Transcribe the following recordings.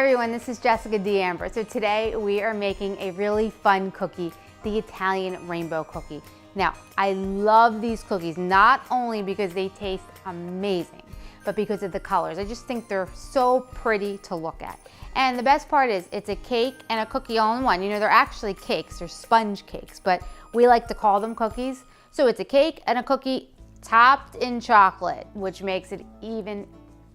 everyone, this is Jessica D'Ambra. So today we are making a really fun cookie, the Italian rainbow cookie. Now, I love these cookies, not only because they taste amazing, but because of the colors. I just think they're so pretty to look at. And the best part is it's a cake and a cookie all in one. You know, they're actually cakes, they're sponge cakes, but we like to call them cookies. So it's a cake and a cookie topped in chocolate, which makes it even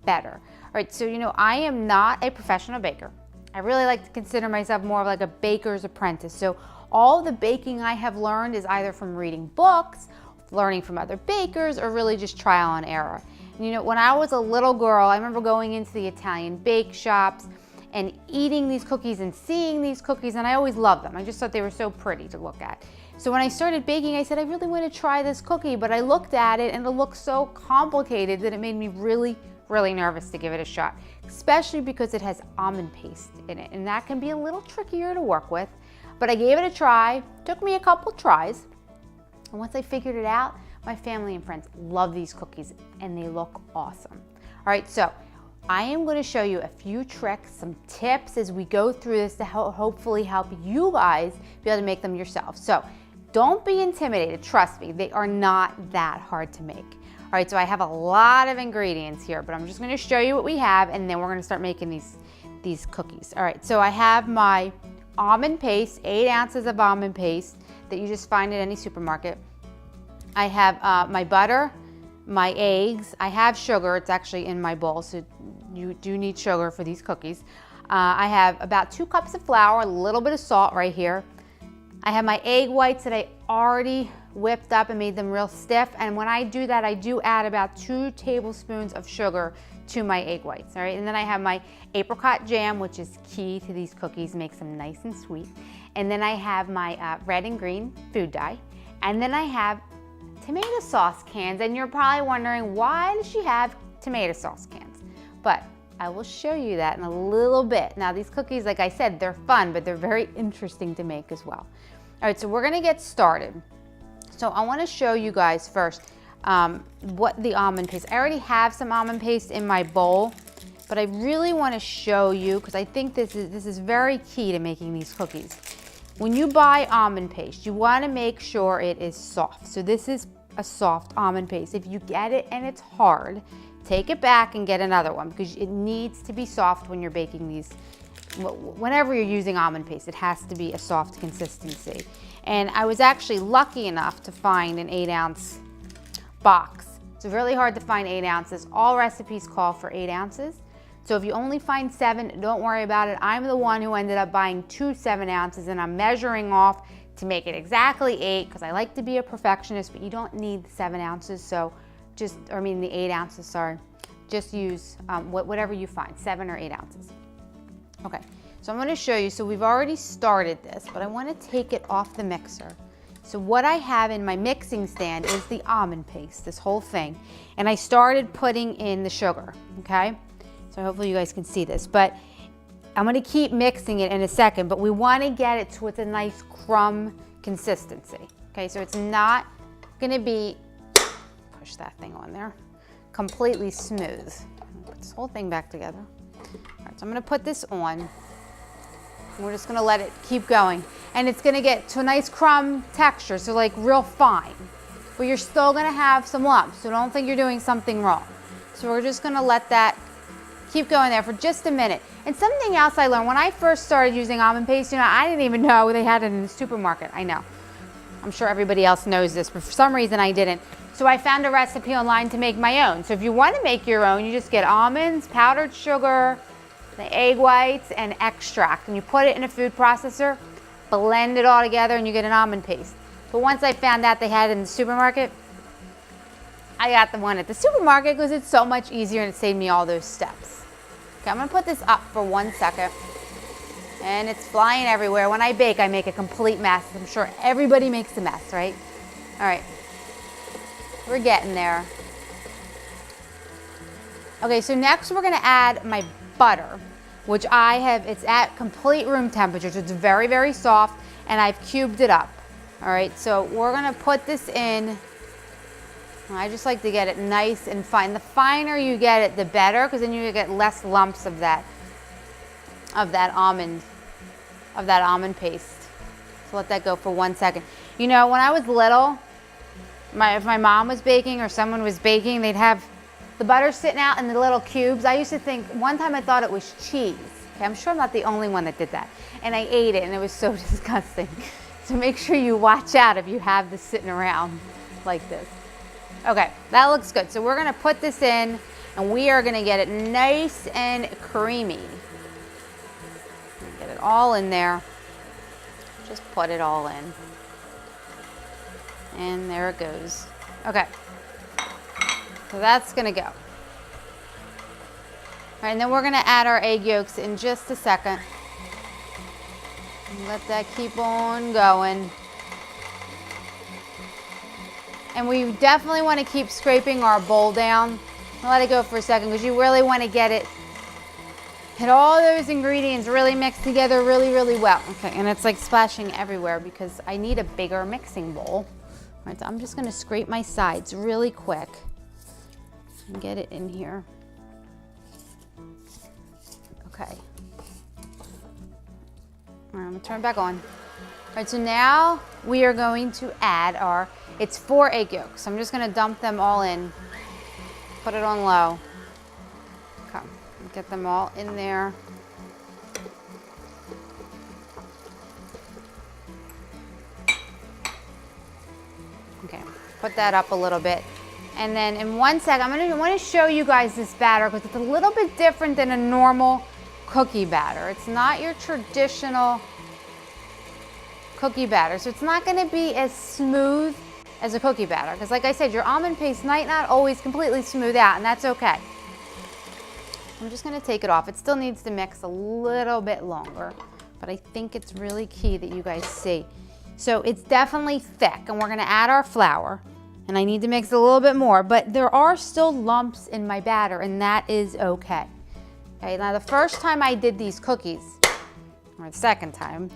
better. All right, so you know, I am not a professional baker. I really like to consider myself more of like a baker's apprentice. So all the baking I have learned is either from reading books, learning from other bakers, or really just trial and error. And you know, when I was a little girl, I remember going into the Italian bake shops and eating these cookies and seeing these cookies, and I always loved them. I just thought they were so pretty to look at. So when I started baking, I said, I really want to try this cookie, but I looked at it and it looked so complicated that it made me really nervous to give it a shot, especially because it has almond paste in it, and that can be a little trickier to work with. But I gave it a try. Took me a couple tries, and once I figured it out, my family and friends love these cookies and they look awesome. All right, so I am going to show you a few tricks, some tips as we go through this to hopefully help you guys be able to make them yourself. So don't be intimidated, trust me, they are not that hard to make. All right, so I have a lot of ingredients here, but I'm just gonna show you what we have, and then we're gonna start making these cookies. All right, so I have my almond paste, 8 ounces of almond paste that you just find at any supermarket. I have my butter, my eggs. I have sugar, it's actually in my bowl, so you do need sugar for these cookies. I have about 2 cups of flour, a little bit of salt right here. I have my egg whites that I already whipped up and made them real stiff, and when I do that, I do add about 2 tablespoons of sugar to my egg whites, all right? And then I have my apricot jam, which is key to these cookies, makes them nice and sweet. And then I have my red and green food dye. And then I have tomato sauce cans, and you're probably wondering, why does she have tomato sauce cans? But I will show you that in a little bit. Now these cookies, like I said, they're fun, but they're very interesting to make as well. All right, so we're gonna get started. So I wanna show you guys first what the almond paste, I already have some almond paste in my bowl, but I really wanna show you, because I think this is very key to making these cookies. When you buy almond paste, you wanna make sure it is soft. So this is a soft almond paste. If you get it and it's hard, take it back and get another one, because it needs to be soft when you're baking these. Whenever you're using almond paste, it has to be a soft consistency. And I was actually lucky enough to find an 8-ounce box. It's really hard to find 8 ounces. All recipes call for 8 ounces. So if you only find 7, don't worry about it. I'm the one who ended up buying 2 7-ounces, and I'm measuring off to make it exactly 8, because I like to be a perfectionist, but you don't need the 7 ounces. So the 8 ounces, sorry. Just use whatever you find, 7 or 8 ounces. Okay, so I'm gonna show you, so we've already started this, but I wanna take it off the mixer. So what I have in my mixing stand is the almond paste, this whole thing. And I started putting in the sugar, okay? So hopefully you guys can see this, but I'm gonna keep mixing it in a second, but we wanna get it to a nice crumb consistency. Okay, so it's not gonna be, push that thing on there, completely smooth. Put this whole thing back together. All right, so I'm gonna put this on, and we're just gonna let it keep going. And it's gonna get to a nice crumb texture, so like real fine. But you're still gonna have some lumps, so don't think you're doing something wrong. So we're just gonna let that keep going there for just a minute. And something else I learned, when I first started using almond paste, you know, I didn't even know they had it in the supermarket. I know. I'm sure everybody else knows this, but for some reason I didn't. So I found a recipe online to make my own. So if you want to make your own, you just get almonds, powdered sugar, the egg whites, and extract. And you put it in a food processor, blend it all together, and you get an almond paste. But once I found out they had it in the supermarket, I got the one at the supermarket because it's so much easier and it saved me all those steps. Okay, I'm gonna put this up for 1 second. And it's flying everywhere. When I bake, I make a complete mess. I'm sure everybody makes a mess, right? All right, we're getting there. Okay, so next we're gonna add my butter, which it's at complete room temperature, so it's very soft, and I've cubed it up. All right, so we're gonna put this in. I just like to get it nice and fine. The finer you get it, the better, because then you get less lumps of that of that almond paste. So let that go for 1 second. You know, when I was little, if my mom was baking or someone was baking, they'd have the butter sitting out in the little cubes. I used to think, one time I thought it was cheese. Okay, I'm sure I'm not the only one that did that. And I ate it and it was so disgusting. So make sure you watch out if you have this sitting around like this. Okay, that looks good. So we're gonna put this in and we are gonna get it nice and creamy. Get it all in there. Just put it all in. And there it goes. Okay, so that's gonna go. All right, and then we're gonna add our egg yolks in just a second. Let that keep on going. And we definitely want to keep scraping our bowl down. I'll let it go for a second because you really want to get all those ingredients really mixed together really, really well. Okay, and it's like splashing everywhere because I need a bigger mixing bowl. All right, so I'm just going to scrape my sides really quick and get it in here. Okay. All right, I'm gonna turn it back on. All right, so now we are going to add it's 4 egg yolks. I'm just gonna dump them all in, put it on low. Okay, get them all in there. Okay, put that up a little bit. And then in 1 second, I want to show you guys this batter because it's a little bit different than a normal cookie batter. It's not your traditional cookie batter, so it's not going to be as smooth as a cookie batter because like I said, your almond paste might not always completely smooth out, and that's okay. I'm just going to take it off. It still needs to mix a little bit longer, but I think it's really key that you guys see. So it's definitely thick, and we're going to add our flour, and I need to mix a little bit more, but there are still lumps in my batter, and that is okay. Okay, now the first time I did these cookies, or the second time,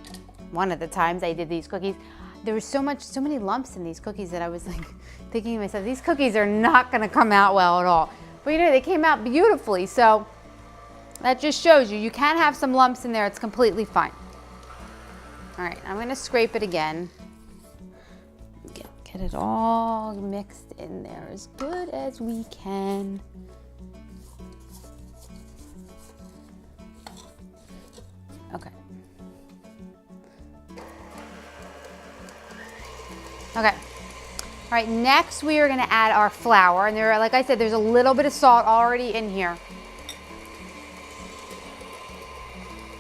one of the times I did these cookies, there was so many lumps in these cookies that I was like thinking to myself, these cookies are not gonna come out well at all. But you know, they came out beautifully, so that just shows you can have some lumps in there, it's completely fine. All right, I'm gonna scrape it again. Get it all mixed in there as good as we can. Okay. Okay. All right, next we are gonna add our flour. And like I said, there's a little bit of salt already in here.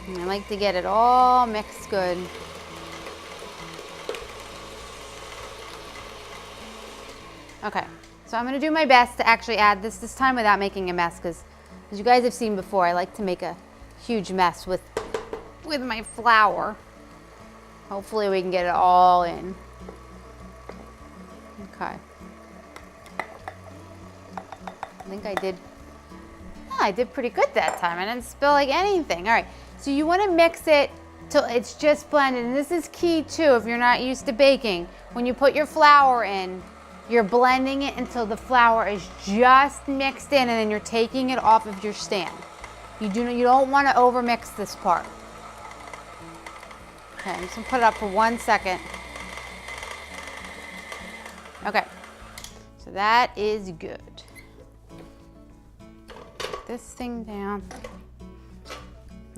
And I like to get it all mixed good. Okay, so I'm gonna do my best to actually add this time without making a mess, because as you guys have seen before, I like to make a huge mess with my flour. Hopefully we can get it all in. Okay. I think I did pretty good that time. I didn't spill like anything. All right, so you want to mix it till it's just blended. And this is key too if you're not used to baking. When you put your flour in, you're blending it until the flour is just mixed in, and then you're taking it off of your stand. You don't want to overmix this part. Okay, I'm just gonna put it up for 1 second. Okay, so that is good. Put this thing down.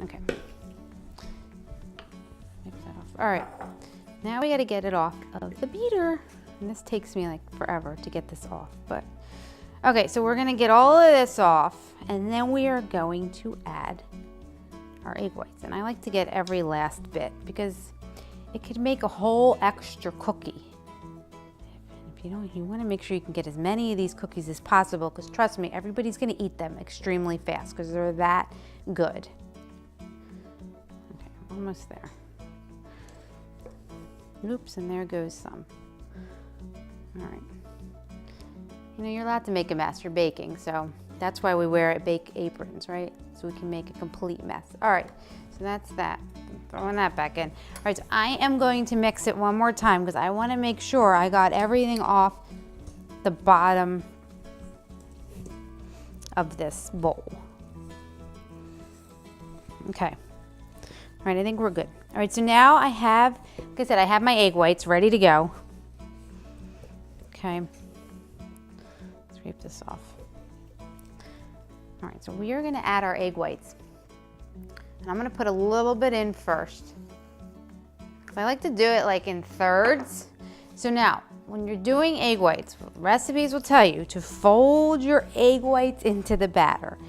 Okay. Mix that off. All right, now we gotta get it off of the beater. And this takes me like forever to get this off, but okay, so we're gonna get all of this off, and then we are going to add our egg whites. And I like to get every last bit because it could make a whole extra cookie. If you want to make sure you can get as many of these cookies as possible, because trust me, everybody's gonna eat them extremely fast because they're that good. Okay, almost there. Oops, and there goes some. All right. You know, you're allowed to make a mess. You're baking, so that's why we wear bake aprons, right? So we can make a complete mess. All right, so that's that. I'm throwing that back in. All right, so I am going to mix it one more time because I want to make sure I got everything off the bottom of this bowl. Okay, All right, I think we're good. All right, so now I have, like I said, I have my egg whites ready to go. Okay, scrape this off. All right, so we are gonna add our egg whites. And I'm gonna put a little bit in first. I like to do it like in thirds. So now, when you're doing egg whites, recipes will tell you to fold your egg whites into the batter.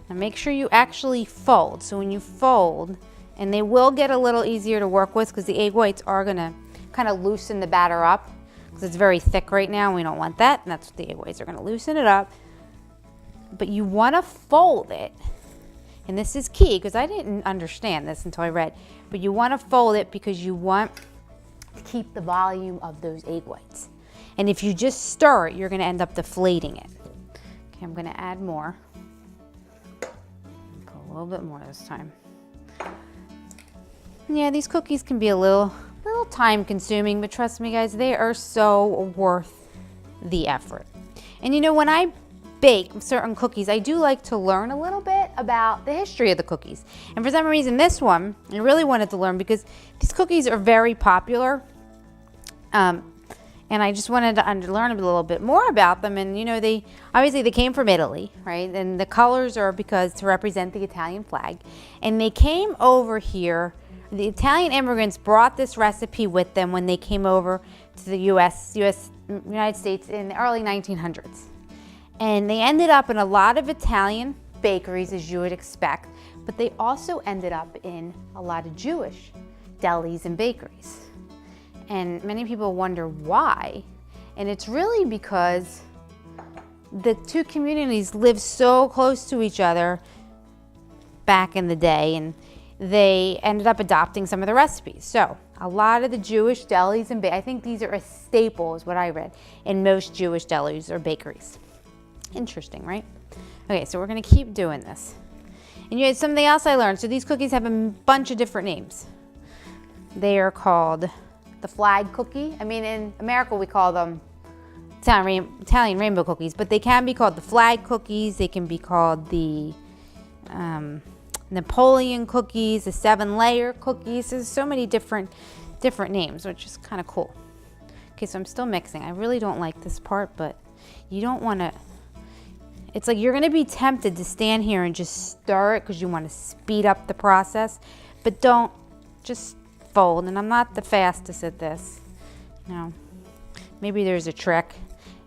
Now make sure you actually fold. So when you fold, and they will get a little easier to work with because the egg whites are gonna kind of loosen the batter up because it's very thick right now and we don't want that. And that's what the egg whites are gonna loosen it up. But you wanna fold it. And this is key because I didn't understand this until I read. But you wanna fold it because you want to keep the volume of those egg whites. And if you just stir it, you're gonna end up deflating it. Okay, I'm gonna add more. Put a little bit more this time. Yeah, these cookies can be a little time consuming, but trust me guys, they are so worth the effort. And you know, when I bake certain cookies, I do like to learn a little bit about the history of the cookies. And for some reason, this one, I really wanted to learn because these cookies are very popular. And I just wanted to learn a little bit more about them. And you know, they came from Italy, right? And the colors are to represent the Italian flag. And they came over here. The Italian immigrants brought this recipe with them when they came over to the United States in the early 1900s. And they ended up in a lot of Italian bakeries, as you would expect, but they also ended up in a lot of Jewish delis and bakeries. And many people wonder why. And it's really because the two communities lived so close to each other back in the day, and they ended up adopting some of the recipes. So a lot of the Jewish delis and I think these are a staple, is what I read, in most Jewish delis or bakeries. Interesting, right? Okay, so we're gonna keep doing this. And you had something else I learned. So these cookies have a bunch of different names. They are called the flag cookie. I mean, in America we call them Italian rainbow cookies, but they can be called the flag cookies. They can be called the Napoleon cookies, the 7-layer cookies. There's so many different names, which is kind of cool. Okay, so I'm still mixing. I really don't like this part, but you don't want to. It's like you're gonna be tempted to stand here and just stir it because you want to speed up the process, but don't, just fold. And I'm not the fastest at this. No, maybe there's a trick,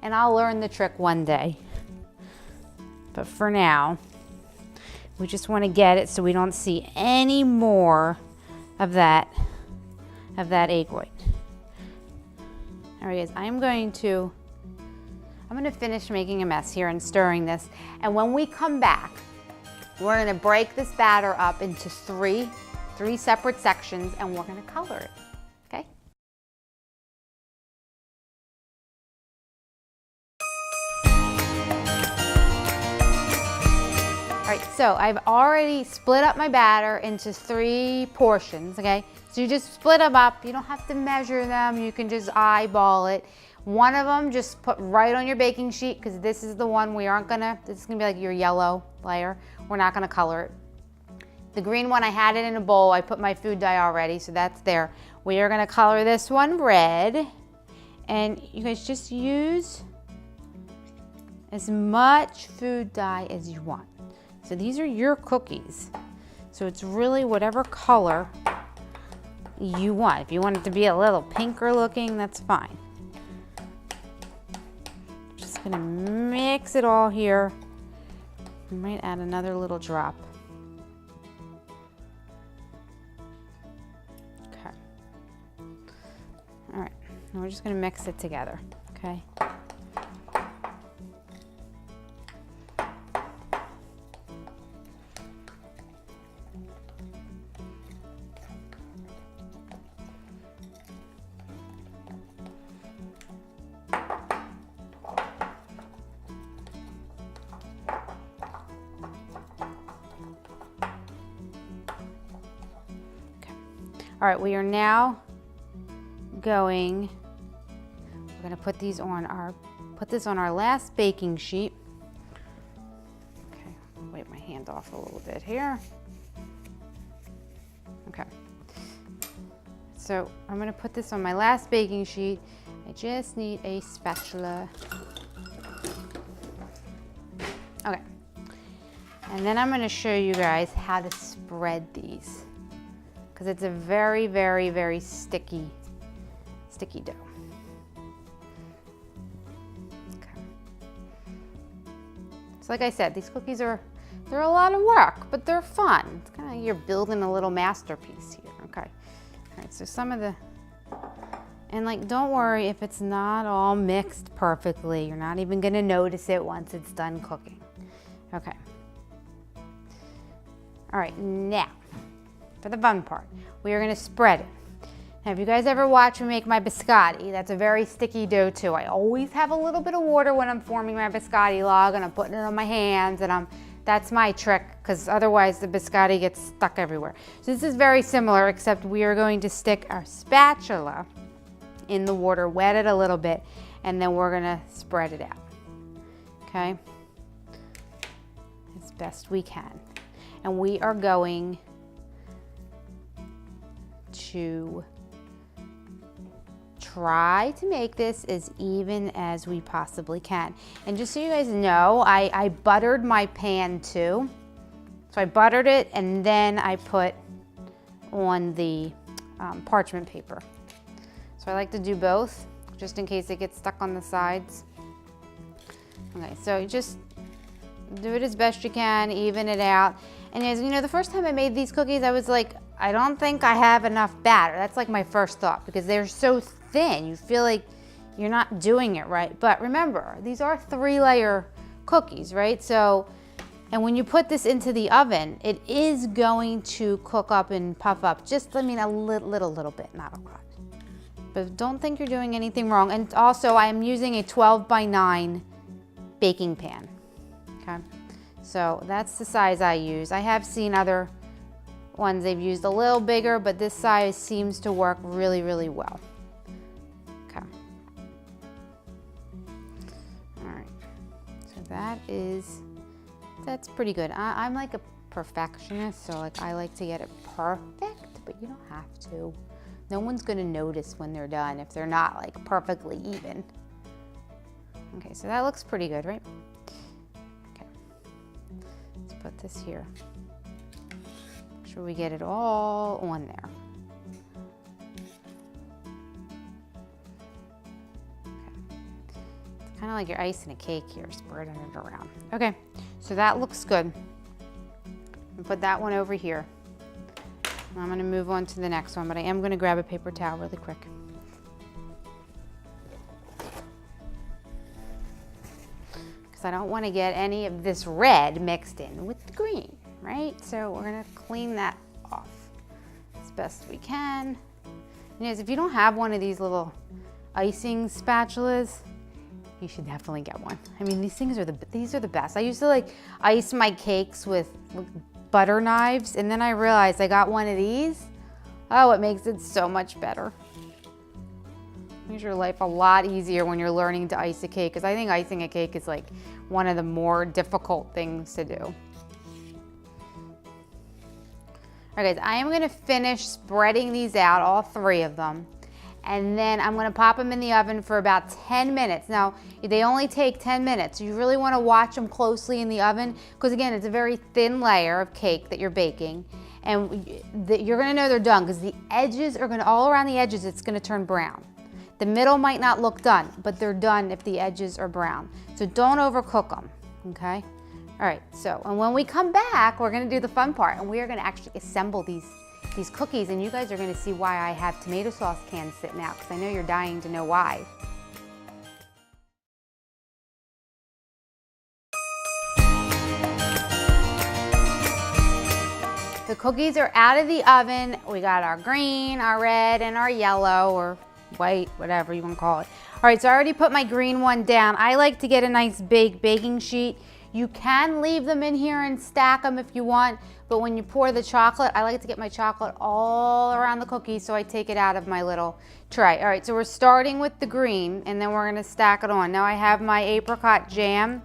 and I'll learn the trick one day. But for now, we just want to get it so we don't see any more of that egg white. All right, guys, I'm going to finish making a mess here and stirring this. And when we come back, we're gonna break this batter up into three separate sections, and we're gonna color it, okay? All right, so I've already split up my batter into 3 portions, okay? So you just split them up. You don't have to measure them. You can just eyeball it. One of them just put right on your baking sheet, because this is the one this is gonna be like your yellow layer. We're not gonna color it. The green one, I had it in a bowl. I put my food dye already, so that's there. We are gonna color this one red. And you guys just use as much food dye as you want. So these are your cookies. So it's really whatever color you want. If you want it to be a little pinker looking, that's fine. Just gonna mix it all here. I might add another little drop. Okay. All right, now we're just gonna mix it together, okay? All right, we are now we're gonna put this on our last baking sheet. Okay, I'll wipe my hand off a little bit here. Okay, so I'm gonna put this on my last baking sheet. I just need a spatula. Okay. And then I'm gonna show you guys how to spread these, because it's a very, very, very sticky dough. Okay. So like I said, these cookies they're a lot of work, but they're fun. It's kind of like you're building a little masterpiece here. Okay. All right, so some of the, and like, don't worry if it's not all mixed perfectly. You're not even gonna notice it once it's done cooking. Okay. All right, now, for the fun part, we are gonna spread it. Now, if you guys ever watch me make my biscotti, that's a very sticky dough too. I always have a little bit of water when I'm forming my biscotti log and I'm putting it on my hands, and that's my trick, because otherwise the biscotti gets stuck everywhere. So this is very similar, except we are going to stick our spatula in the water, wet it a little bit, and then we're gonna spread it out, okay? As best we can. And we are going to try to make this as even as we possibly can. And just so you guys know, I buttered my pan too. So I buttered it and then I put on the parchment paper. So I like to do both, just in case it gets stuck on the sides. Okay, so just do it as best you can, even it out. And as you know, the first time I made these cookies, I was like, I don't think I have enough batter. That's like my first thought, because they're so thin. You feel like you're not doing it right. But remember, these are 3-layer cookies, right? So, and when you put this into the oven, it is going to cook up and puff up. Just, I mean, a little bit, not a lot. But don't think you're doing anything wrong. And also, I am using a 12x9 baking pan, okay? So that's the size I use. I have seen other ones they've used a little bigger, but this size seems to work really, really well. Okay. All right. So that's pretty good. I'm like a perfectionist, so like I like to get it perfect, but you don't have to. No one's gonna notice when they're done if they're not like perfectly even. Okay, so that looks pretty good, right? Put this here. Make sure we get it all on there. Okay. It's kind of like you're icing a cake here, spreading it around. Okay, so that looks good. I'll put that one over here. I'm gonna move on to the next one, but I am gonna grab a paper towel really quick. I don't want to get any of this red mixed in with the green, right? So we're going to clean that off as best we can. You know, if you don't have one of these little icing spatulas, you should definitely get one. I mean, these are the best. I used to like ice my cakes with butter knives, and then I realized I got one of these. Oh, it makes it so much better. Makes your life a lot easier when you're learning to ice a cake, because I think icing a cake is like one of the more difficult things to do. All right, guys, I am gonna finish spreading these out, all 3 of them, and then I'm gonna pop them in the oven for about 10 minutes. Now, they only take 10 minutes. You really wanna watch them closely in the oven, because again, it's a very thin layer of cake that you're baking, and you're gonna know they're done, because the edges are gonna, all around the edges, it's gonna turn brown. The middle might not look done, but they're done if the edges are brown. So don't overcook them, okay? All right, so, and when we come back, we're gonna do the fun part, and we are gonna actually assemble these cookies, and you guys are gonna see why I have tomato sauce cans sitting out, because I know you're dying to know why. The cookies are out of the oven. We got our green, our red, and our yellow, or white, whatever you want to call it. All right, so I already put my green one down. I like to get a nice big baking sheet. You can leave them in here and stack them if you want, but when you pour the chocolate, I like to get my chocolate all around the cookie, so I take it out of my little tray. All right, so we're starting with the green, and then we're gonna stack it on. Now I have my apricot jam.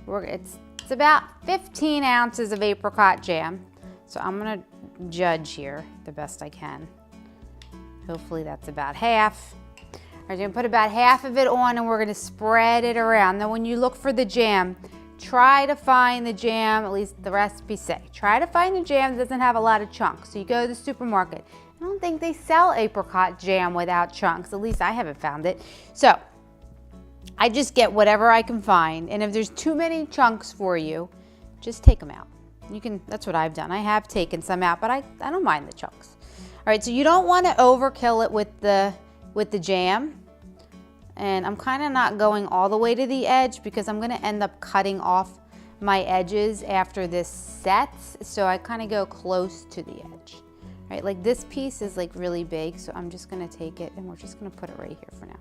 It's about 15 ounces of apricot jam. So I'm gonna judge here the best I can. Hopefully that's about half. All right, I'm gonna put about half of it on and we're gonna spread it around. Now when you look for the jam, try to find the jam, at least the recipes say, try to find the jam that doesn't have a lot of chunks. So you go to the supermarket. I don't think they sell apricot jam without chunks, at least I haven't found it. So I just get whatever I can find, and if there's too many chunks for you, just take them out. You can, that's what I've done. I have taken some out, but I don't mind the chunks. All right, so you don't want to overkill it with the jam. And I'm kind of not going all the way to the edge because I'm going to end up cutting off my edges after this sets. So I kind of go close to the edge. All right, like this piece is like really big, so I'm just going to take it and we're just going to put it right here for now.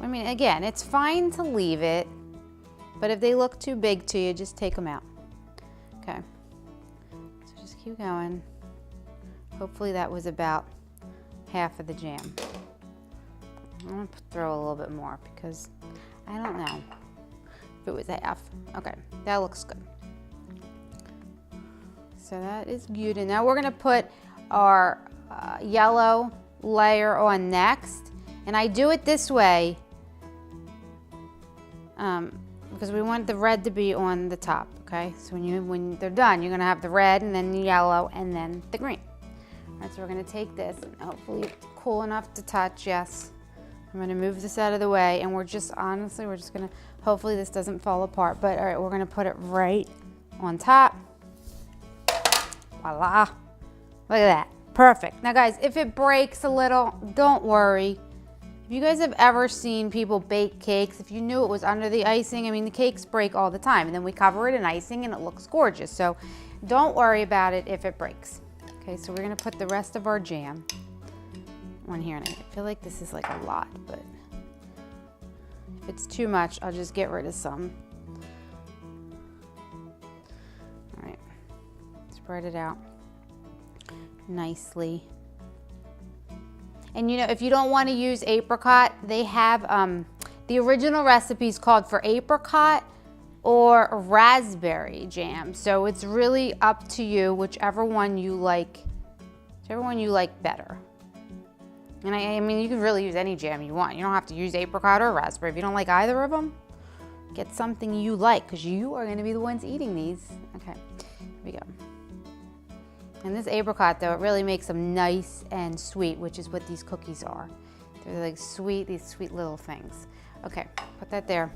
I mean, again, it's fine to leave it, but if they look too big to you, just take them out. Okay, so just keep going. Hopefully that was about half of the jam. I'm gonna throw a little bit more because I don't know if it was half. Okay, that looks good. So that is good. And now we're gonna put our yellow layer on next. And I do it this way because we want the red to be on the top, okay? So when they're done, you're gonna have the red and then the yellow and then the green. All right, so we're gonna take this, and hopefully it's cool enough to touch, yes. I'm gonna move this out of the way, and we're just, honestly, we're just gonna, hopefully this doesn't fall apart, but all right, we're gonna put it right on top. Voila, look at that, perfect. Now guys, if it breaks a little, don't worry. If you guys have ever seen people bake cakes, if you knew it was under the icing, I mean, the cakes break all the time, and then we cover it in icing and it looks gorgeous. So don't worry about it if it breaks. Okay, so we're gonna put the rest of our jam on here, and I feel like this is like a lot, but if it's too much, I'll just get rid of some. All right, spread it out nicely. And you know, if you don't want to use apricot, they have the original recipes called for apricot or raspberry jam. So it's really up to you, whichever one you like better. And I mean, you can really use any jam you want. You don't have to use apricot or raspberry. If you don't like either of them, get something you like because you are going to be the ones eating these. Okay, here we go. And this apricot, though, it really makes them nice and sweet, which is what these cookies are. They're like sweet, these sweet little things. Okay, put that there.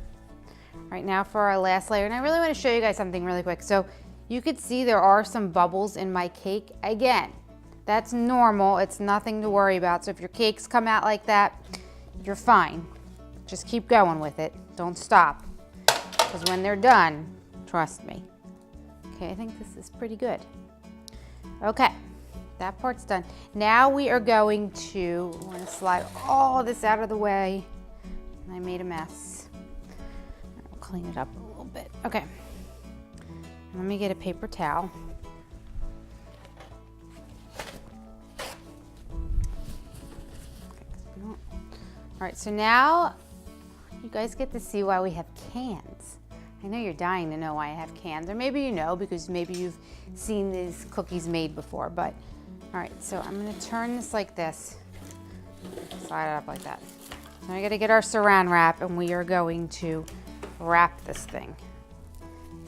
All right, now for our last layer. And I really want to show you guys something really quick. So you could see there are some bubbles in my cake. Again, that's normal. It's nothing to worry about. So if your cakes come out like that, you're fine. Just keep going with it. Don't stop. Because when they're done, trust me. Okay, I think this is pretty good. Okay, that part's done. Now we are going to, we're going to slide all this out of the way. I made a mess. I'll clean it up a little bit. Okay, let me get a paper towel. All right, so now you guys get to see why we have cans. I know you're dying to know why I have cans, or maybe you know because maybe you've seen these cookies made before, but all right, so I'm gonna turn this like this, slide it up like that. Now we gotta get our saran wrap and we are going to wrap this thing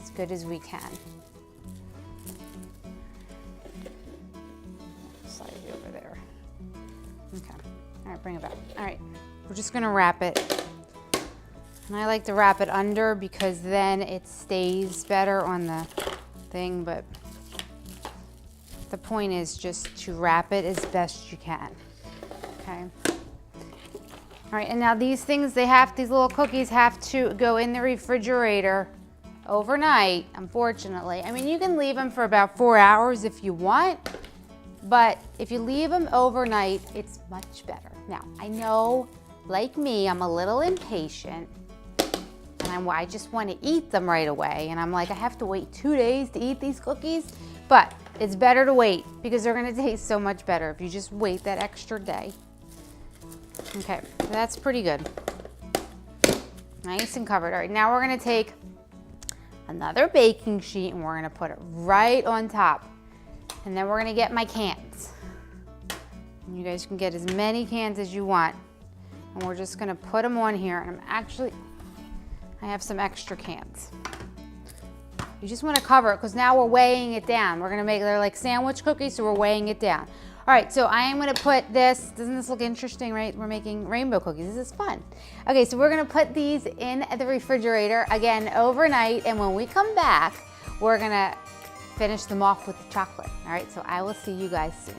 as good as we can. Slide it over there. Okay, all right, bring it back. All right, we're just gonna wrap it. And I like to wrap it under because then it stays better on the thing, but the point is just to wrap it as best you can, okay? All right, and now these things, these little cookies have to go in the refrigerator overnight, unfortunately. I mean, you can leave them for about 4 hours if you want, but if you leave them overnight, it's much better. Now, I know, like me, I'm a little impatient, and I just want to eat them right away. And I'm like, I have to wait 2 days to eat these cookies. But it's better to wait because they're going to taste so much better if you just wait that extra day. Okay, that's pretty good. Nice and covered. All right, now we're going to take another baking sheet and we're going to put it right on top. And then we're going to get my cans. And you guys can get as many cans as you want. And we're just gonna put them on here. And I have some extra cans. You just wanna cover it because now we're weighing it down. They're like sandwich cookies, so we're weighing it down. All right, so I am gonna put this, doesn't this look interesting, right? We're making rainbow cookies, this is fun. Okay, so we're gonna put these in the refrigerator, again, overnight, and when we come back, we're gonna finish them off with the chocolate. All right, so I will see you guys soon.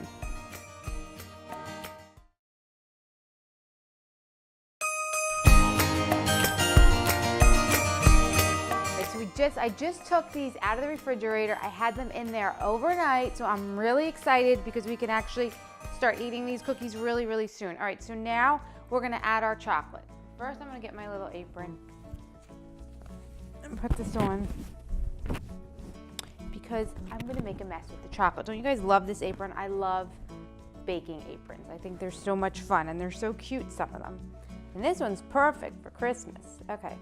I just took these out of the refrigerator. I had them in there overnight, so I'm really excited because we can actually start eating these cookies really, really soon. All right, so now we're gonna add our chocolate. First, I'm gonna get my little apron and put this on because I'm gonna make a mess with the chocolate. Don't you guys love this apron? I love baking aprons. I think they're so much fun and they're so cute, some of them. And this one's perfect for Christmas. Okay.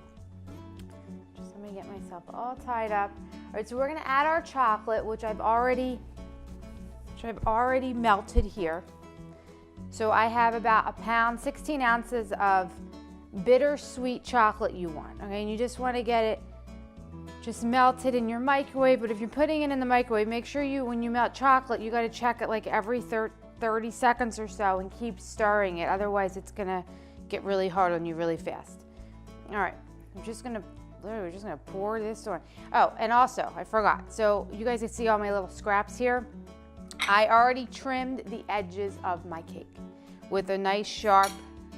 Let me get myself all tied up. All right, so we're gonna add our chocolate, which I've already melted here. So I have about a pound, 16 ounces of bittersweet chocolate you want, okay? And you just wanna get it just melted in your microwave, but if you're putting it in the microwave, make sure when you melt chocolate, you gotta check it like every 30 seconds or so and keep stirring it. Otherwise, it's gonna get really hard on you really fast. All right, we're just gonna pour this on. Oh, and also, I forgot. So you guys can see all my little scraps here. I already trimmed the edges of my cake with a nice sharp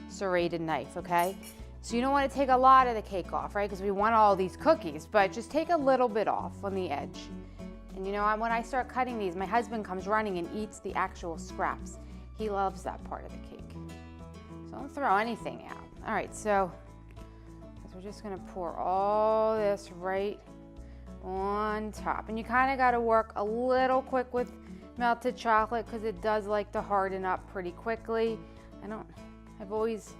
serrated knife, okay? So you don't want to take a lot of the cake off, right? Because we want all these cookies, but just take a little bit off on the edge. And you know, when I start cutting these, my husband comes running and eats the actual scraps. He loves that part of the cake. So don't throw anything out. All right, so we're just gonna pour all this right on top. And you kind of gotta work a little quick with melted chocolate because it does like to harden up pretty quickly. I've always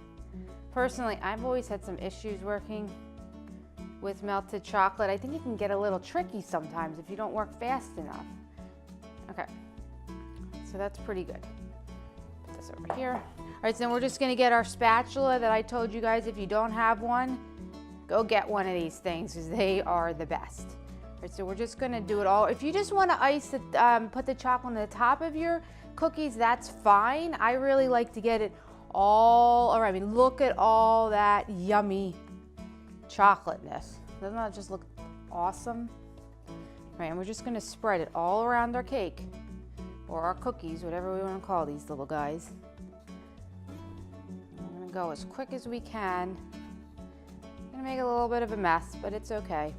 had some issues working with melted chocolate. I think it can get a little tricky sometimes if you don't work fast enough. Okay, so that's pretty good. Put this over here. All right, so then we're just gonna get our spatula that I told you guys, if you don't have one, go get one of these things because they are the best. All right, so we're just gonna do it all. If you just wanna put the chocolate on the top of your cookies, that's fine. I really like to get it all around. I mean, look at all that yummy chocolateness. Doesn't that just look awesome? All right, and we're just gonna spread it all around our cake or our cookies, whatever we wanna call these little guys. We're gonna go as quick as we can. Gonna make a little bit of a mess, but it's okay.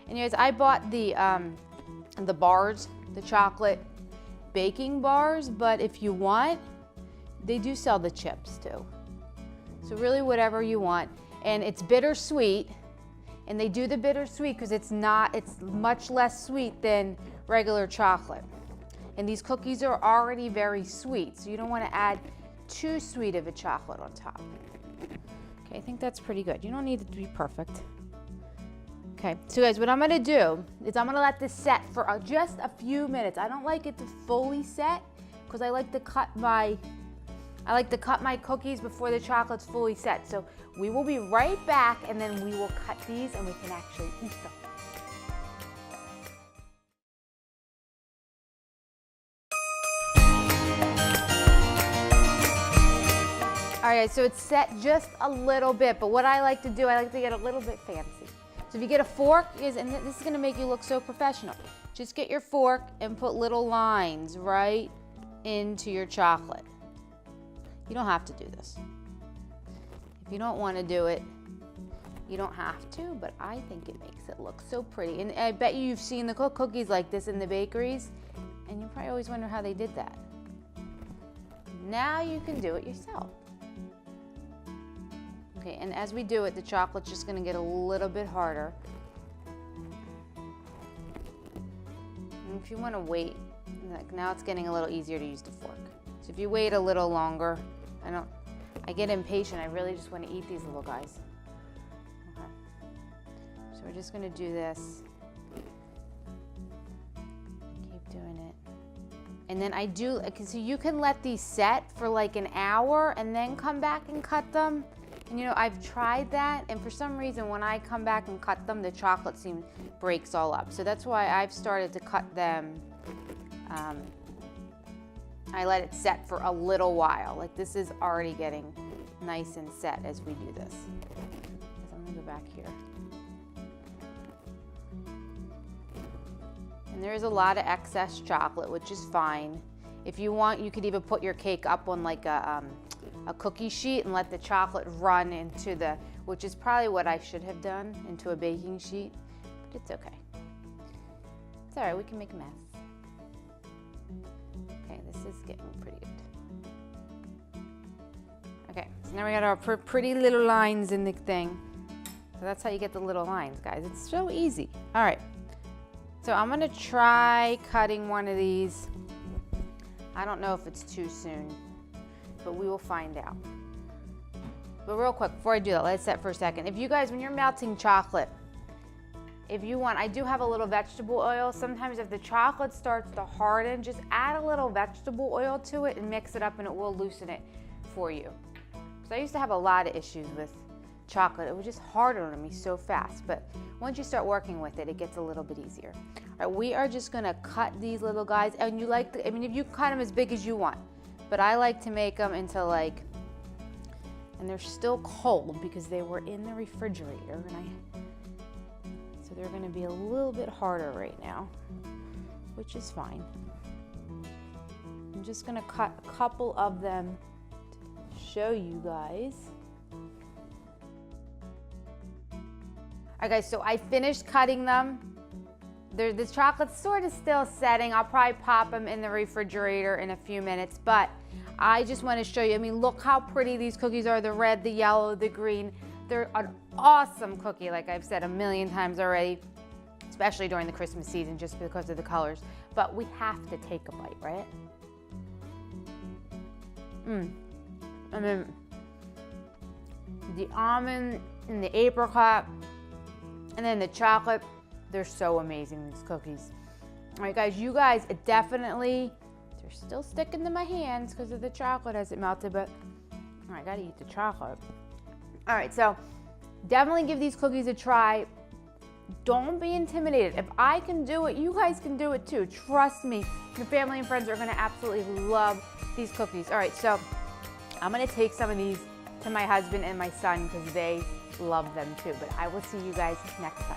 Anyways, I bought the bars, the chocolate baking bars, but if you want, they do sell the chips too. So really whatever you want. And it's bittersweet, and they do the bittersweet because it's much less sweet than regular chocolate. And these cookies are already very sweet, so you don't want to add too sweet of a chocolate on top. Okay, I think that's pretty good. You don't need it to be perfect. Okay, so guys, what I'm gonna do is I'm gonna let this set for just a few minutes. I don't like it to fully set because I like to cut my cookies before the chocolate's fully set. So we will be right back, and then we will cut these and we can actually eat them. All right, so it's set just a little bit, but what I like to do, I like to get a little bit fancy. So if you get a fork, and this is gonna make you look so professional, just get your fork and put little lines right into your chocolate. You don't have to do this. If you don't want to do it, you don't have to, but I think it makes it look so pretty. And I bet you've seen the cookies like this in the bakeries, and you probably always wonder how they did that. Now you can do it yourself. Okay, and as we do it, the chocolate's just gonna get a little bit harder. And if you wanna wait, like now it's getting a little easier to use the fork. So if you wait a little longer, I get impatient. I really just want to eat these little guys. Okay. So we're just going to do this. Keep doing it. And then I do, so you can let these set for like an hour and then come back and cut them. And you know, I've tried that, and for some reason when I come back and cut them, the chocolate breaks all up. So that's why I've started to cut them. I let it set for a little while. Like this is already getting nice and set as we do this. So I'm gonna go back here. And there's a lot of excess chocolate, which is fine. If you want, you could even put your cake up on like a cookie sheet and let the chocolate run into the, which is probably what I should have done, into a baking sheet, but it's okay. It's all right, we can make a mess. Okay, this is getting pretty good. Okay, so now we got our pretty little lines in the thing. So that's how you get the little lines, guys. It's so easy. All right, so I'm gonna try cutting one of these. I don't know if it's too soon, but we will find out. But real quick, before I do that, let it set for a second. If you guys, when you're melting chocolate, if you want, I do have a little vegetable oil. Sometimes if the chocolate starts to harden, just add a little vegetable oil to it and mix it up and it will loosen it for you. So I used to have a lot of issues with chocolate. It was just harder on me so fast. But once you start working with it, it gets a little bit easier. All right, we are just gonna cut these little guys. And you like, I mean, if you cut them as big as you want, but I like to make them into like, and they're still cold because they were in the refrigerator, so they're gonna be a little bit harder right now, which is fine. I'm just gonna cut a couple of them to show you guys. All right, guys, so I finished cutting them. The chocolate's sort of still setting. I'll probably pop them in the refrigerator in a few minutes, but I just want to show you, I mean, look how pretty these cookies are, the red, the yellow, the green. They're an awesome cookie, like I've said a million times already, especially during the Christmas season, just because of the colors. But we have to take a bite, right? I mean, the almond and the apricot, and then the chocolate, they're so amazing, these cookies. All right, guys, you guys definitely, they're still sticking to my hands because of the chocolate as it melted, but all right, I gotta eat the chocolate. All right, so definitely give these cookies a try. Don't be intimidated. If I can do it, you guys can do it too. Trust me, your family and friends are gonna absolutely love these cookies. All right, so I'm gonna take some of these to my husband and my son because they love them too, but I will see you guys next time.